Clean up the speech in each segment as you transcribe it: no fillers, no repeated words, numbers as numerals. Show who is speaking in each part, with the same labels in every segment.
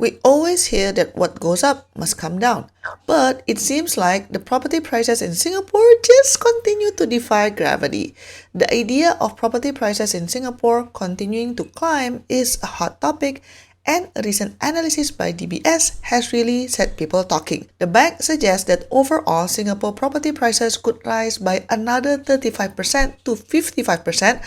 Speaker 1: We always hear that what goes up must come down, but it seems like the property prices in Singapore just continue to defy gravity. The idea of property prices in Singapore continuing to climb is a hot topic, and a recent analysis by DBS has really set people talking. The bank suggests that overall Singapore property prices could rise by another 35% to 55%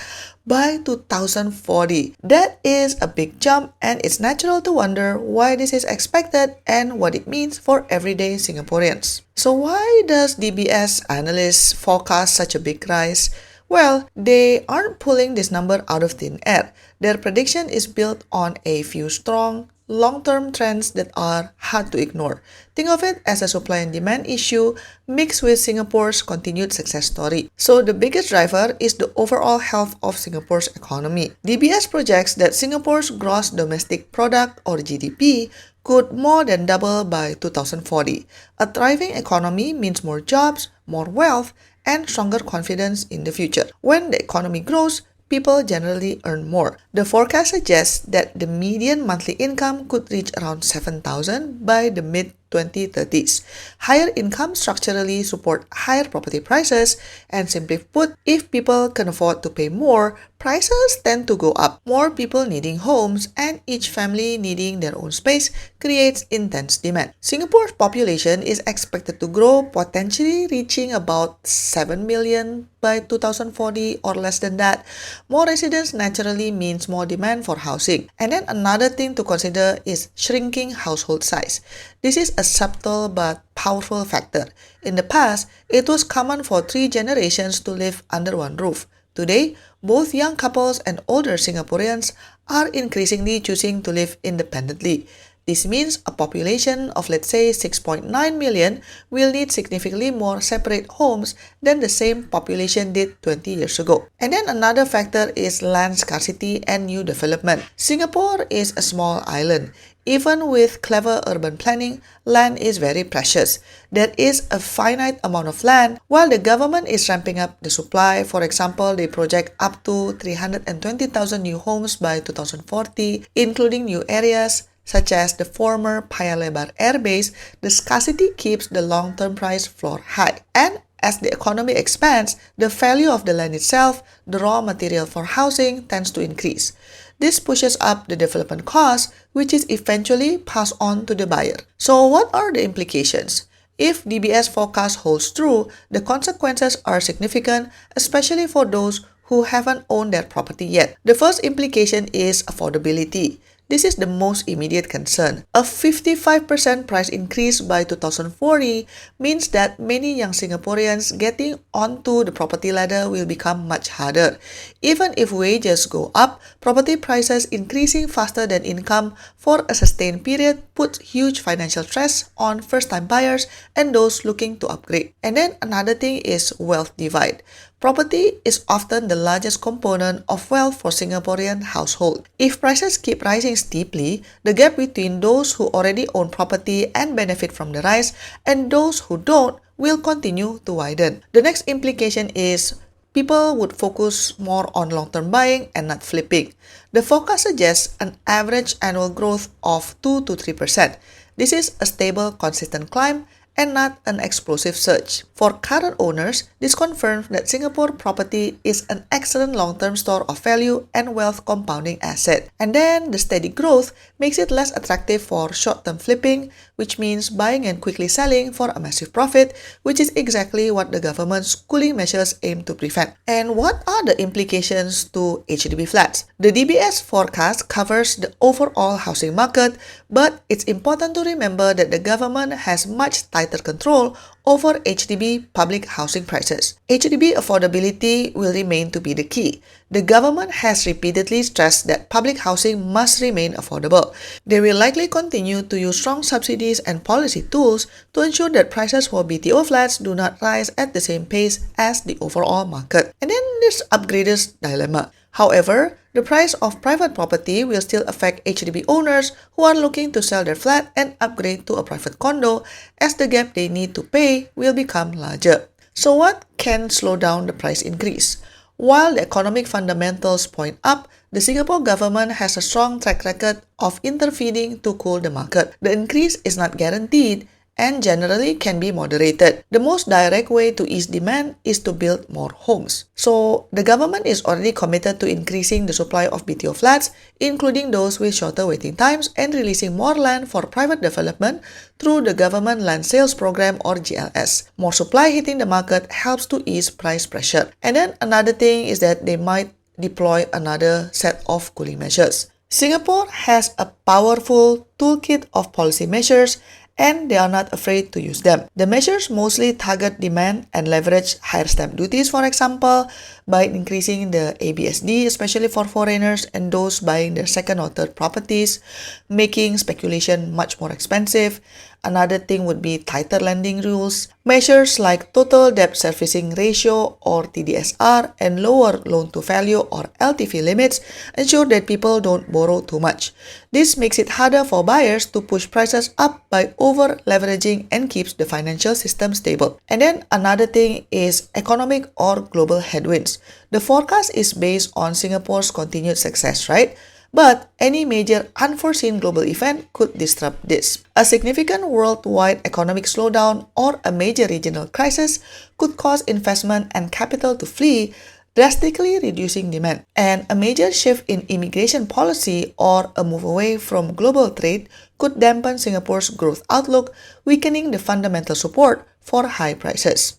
Speaker 1: by 2040. That is a big jump, and it's natural to wonder why this is expected and what it means for everyday Singaporeans. So why does DBS analysts forecast such a big rise? Well, they aren't pulling this number out of thin air. Their prediction is built on a few strong, long-term trends that are hard to ignore. Think of it as a supply and demand issue mixed with Singapore's continued success story. So the biggest driver is the overall health of Singapore's economy. DBS projects that Singapore's gross domestic product or GDP could more than double by 2040. A thriving economy means more jobs, more wealth, and stronger confidence in the future. When the economy grows, people generally earn more. The forecast suggests that the median monthly income could reach around 7,000 by the mid-2030s. Higher incomes structurally support higher property prices, and simply put, if people can afford to pay more, prices tend to go up. More people needing homes and each family needing their own space creates intense demand. Singapore's population is expected to grow, potentially reaching about 7 million by 2040 or less than that. More residents naturally means more demand for housing. And then another thing to consider is shrinking household size. This is a subtle but powerful factor. In the past, it was common for 3 generations to live under one roof. Today, both young couples and older Singaporeans are increasingly choosing to live independently. This means a population of, let's say, 6.9 million will need significantly more separate homes than the same population did 20 years ago. And then another factor is land scarcity and new development. Singapore is a small island. Even with clever urban planning, land is very precious. There is a finite amount of land while the government is ramping up the supply. For example, they project up to 320,000 new homes by 2040, including new areas such as the former Paya Lebar Air Base. The scarcity keeps the long-term price floor high. And as the economy expands, the value of the land itself, the raw material for housing, tends to increase. This pushes up the development cost, which is eventually passed on to the buyer. So what are the implications? If DBS forecast holds true, the consequences are significant, especially for those who haven't owned their property yet. The first implication is affordability. This is the most immediate concern. A 55% price increase by 2040 means that many young Singaporeans getting onto the property ladder will become much harder. Even if wages go up, property prices increasing faster than income for a sustained period puts huge financial stress on first-time buyers and those looking to upgrade. And then another thing is wealth divide. Property is often the largest component of wealth for Singaporean households. If prices keep rising steeply, the gap between those who already own property and benefit from the rise and those who don't will continue to widen. The next implication is people would focus more on long-term buying and not flipping. The forecast suggests an average annual growth of 2 to 3%. This is a stable, consistent climb and not an explosive surge. For current owners, this confirms that Singapore property is an excellent long-term store of value and wealth compounding asset. And then the steady growth makes it less attractive for short-term flipping, which means buying and quickly selling for a massive profit, which is exactly what the government's cooling measures aim to prevent. And what are the implications to HDB flats? The DBS forecast covers the overall housing market, but it's important to remember that the government has much tighter control over HDB public housing prices. HDB affordability will remain to be the key. The government has repeatedly stressed that public housing must remain affordable. They will likely continue to use strong subsidies and policy tools to ensure that prices for BTO flats do not rise at the same pace as the overall market. And then there's upgraders' dilemma. However, the price of private property will still affect HDB owners who are looking to sell their flat and upgrade to a private condo, as the gap they need to pay will become larger. So what can slow down the price increase? While the economic fundamentals point up, The Singapore government has a strong track record of intervening to cool the market. The increase is not guaranteed and generally can be moderated. The most direct way to ease demand is to build more homes. So, the government is already committed to increasing the supply of BTO flats, including those with shorter waiting times, and releasing more land for private development through the Government Land Sales Program or GLS. More supply hitting the market helps to ease price pressure. And then another thing is that they might deploy another set of cooling measures. Singapore has a powerful toolkit of policy measures and they are not afraid to use them. The measures mostly target demand and leverage higher stamp duties, for example, by increasing the ABSD, especially for foreigners and those buying their second or third properties, making speculation much more expensive. Another thing would be tighter lending rules. Measures like total debt servicing ratio or TDSR and lower loan to value or LTV limits ensure that people don't borrow too much. This makes it harder for buyers to push prices up by over leveraging and keeps the financial system stable. And then another thing is economic or global headwinds. The forecast is based on Singapore's continued success, right? But any major unforeseen global event could disrupt this. A significant worldwide economic slowdown or a major regional crisis could cause investment and capital to flee, drastically reducing demand. And a major shift in immigration policy or a move away from global trade could dampen Singapore's growth outlook, weakening the fundamental support for high prices.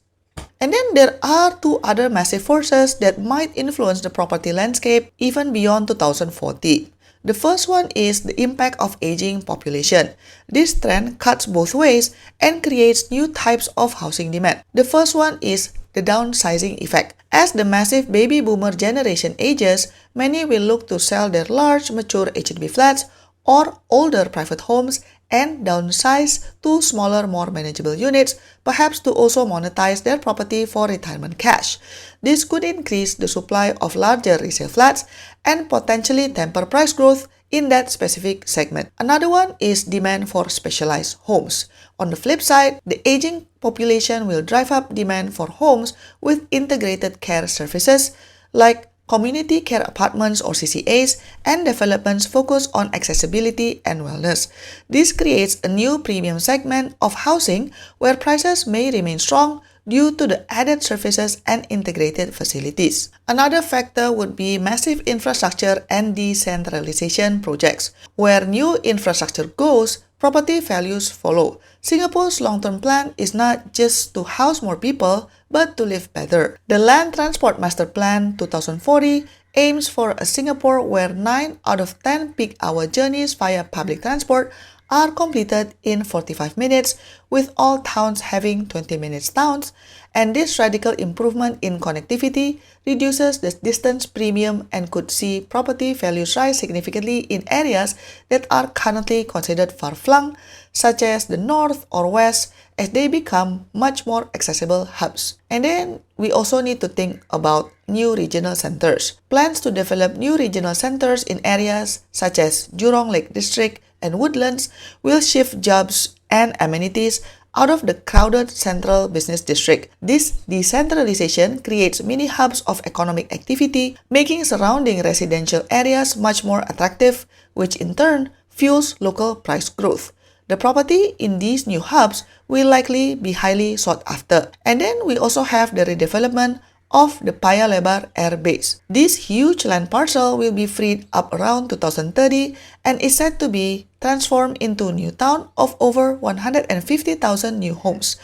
Speaker 1: And then there are two other massive forces that might influence the property landscape even beyond 2040. The first one is the impact of aging population. This trend cuts both ways and creates new types of housing demand. The first one is the downsizing effect. As the massive baby boomer generation ages, many will look to sell their large mature H&B flats or older private homes and downsize to smaller, more manageable units, perhaps to also monetize their property for retirement cash. This could increase the supply of larger resale flats and potentially temper price growth in that specific segment. Another one is demand for specialized homes. On the flip side, the aging population will drive up demand for homes with integrated care services like community care apartments or CCAs, and developments focused on accessibility and wellness. This creates a new premium segment of housing where prices may remain strong due to the added services and integrated facilities. Another factor would be massive infrastructure and decentralization projects. Where new infrastructure goes, property values follow. Singapore's long-term plan is not just to house more people, but to live better. The Land Transport Master Plan 2040 aims for a Singapore where 9 out of 10 peak-hour journeys via public transport are completed in 45 minutes, with all towns having 20 minutes towns, and this radical improvement in connectivity reduces the distance premium and could see property values rise significantly in areas that are currently considered far-flung, such as the north or west, as they become much more accessible hubs. And then we also need to think about new regional centers. Plans to develop new regional centers in areas such as Jurong Lake District and Woodlands will shift jobs and amenities out of the crowded central business district. This decentralization creates mini hubs of economic activity, making surrounding residential areas much more attractive, which in turn fuels local price growth. The property in these new hubs will likely be highly sought after. And then we also have the redevelopment of the Paya Lebar Air Base. This huge land parcel will be freed up around 2030 and is said to be transformed into a new town of over 150,000 new homes.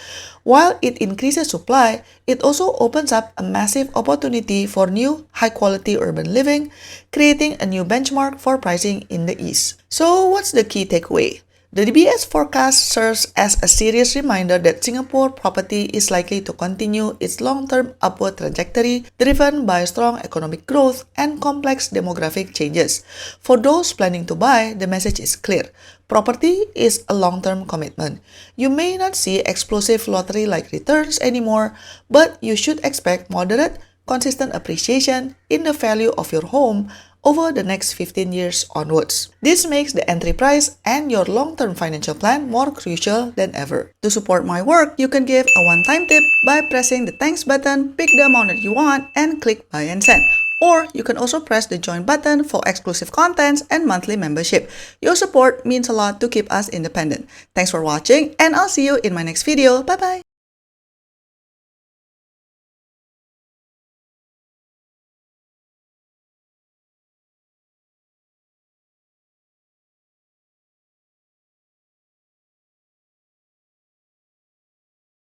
Speaker 1: While it increases supply, it also opens up a massive opportunity for new high-quality urban living, creating a new benchmark for pricing in the East. So what's the key takeaway? The DBS forecast serves as a serious reminder that Singapore property is likely to continue its long-term upward trajectory driven by strong economic growth and complex demographic changes. For those planning to buy, the message is clear. Property is a long-term commitment. You may not see explosive lottery-like returns anymore, but you should expect moderate, consistent appreciation in the value of your home over the next 15 years onwards. This makes the entry price and your long-term financial plan more crucial than ever. To support my work, you can give a one-time tip by pressing the thanks button, pick the amount that you want, and click buy and send. Or you can also press the join button for exclusive contents and monthly membership. Your support means a lot to keep us independent. Thanks for watching, and I'll see you in my next video. Bye bye.